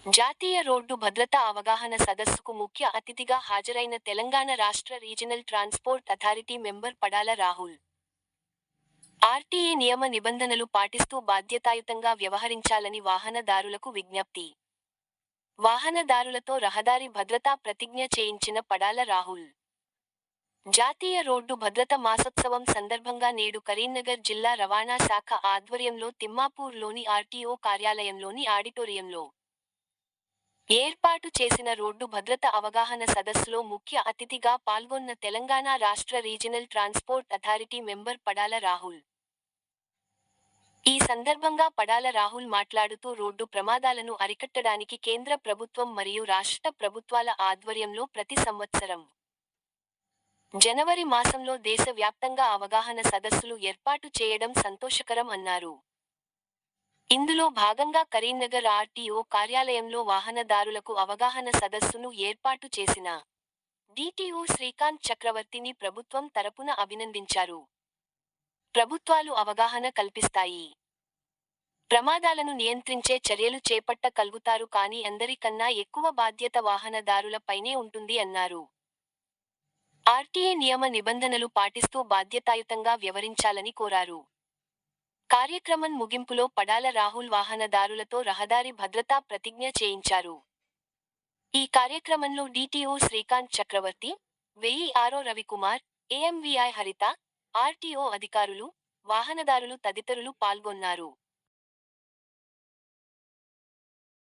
జాతీయ రోడ్డు భద్రతా అవగాహన సదస్సుకు ముఖ్య అతిథిగా హాజరైన తెలంగాణ రాష్ట్ర regional transport authority member Padala Rahul. RTA నియమ నిబంధనలు పాటిస్తూ బాధ్యతాయుతంగా వ్యవహరించాలని వాహనదారులకు విజ్ఞప్తి. వాహనదారులతో రహదారి భద్రతా ప్రతిజ్ఞ చేయించిన పడాల రాహుల్. జాతీయ రోడ్డు భద్రత మాసోత్సవం సందర్భంగా నేడు కరీంనగర్ జిల్లా రవాణా శాఖ ఆధ్వర్యంలో తిమ్మాపూర్లోని ఆర్టీఓ కార్యాలయంలోని ఆడిటోరియంలో ఏర్పాటు చేసిన రోడ్డు భద్రత అవగాహన సదస్సులో ముఖ్య అతిథిగా పాల్గొన్న తెలంగాణ రాష్ట్ర regional transport authority member Padala Rahul. ఈ సందర్భంగా పడాల రాహుల్ మాట్లాడుతూ రోడ్డు ప్రమాదాలను అరికట్టడానికి కేంద్ర ప్రభుత్వం మరియు రాష్ట్ర ప్రభుత్వాల ఆధ్వర్యంలో ప్రతి సంవత్సరం జనవరి మాసంలో దేశ వ్యాప్తంగా అవగాహన సదస్సులు ఏర్పాటు చేయడం సంతోషకరం అన్నారు. ఇందులో భాగంగా కరీంనగర్ ఆర్టీఓ కార్యాలయంలో వాహనదారులకు అవగాహన సదస్సును ఏర్పాటు చేసిన డిటిఓ శ్రీకాంత్ చక్రవర్తిని ప్రభుత్వం తరపున అభినందించారు. ప్రభుత్వాలు అవగాహన కల్పిస్తాయి. ప్రమాదాలను నియంత్రించే చర్యలు చేపట్టగలుగుతారు కానీ అందరికన్నా ఎక్కువ బాధ్యత వాహనదారుల పైనే ఉంటుంది అన్నారు. ఆర్టీఏ నియమ నిబంధనలు పాటిస్తూ బాధ్యతాయుతంగా వ్యవహరించాలని కోరారు. కార్యక్రమం ముగింపులో పడాల రాహుల్ వాహనదారులతో రహదారి భద్రతా ప్రతిజ్ఞ చేయించారు. ఈ కార్యక్రమంలో డిటిఓ శ్రీకాంత్ చక్రవర్తి, వెయ్యి రవికుమార్, ఏఎంవీఐ హరిత, ఆర్టీఓ అధికారులు, వాహనదారులు తదితరులు పాల్గొన్నారు.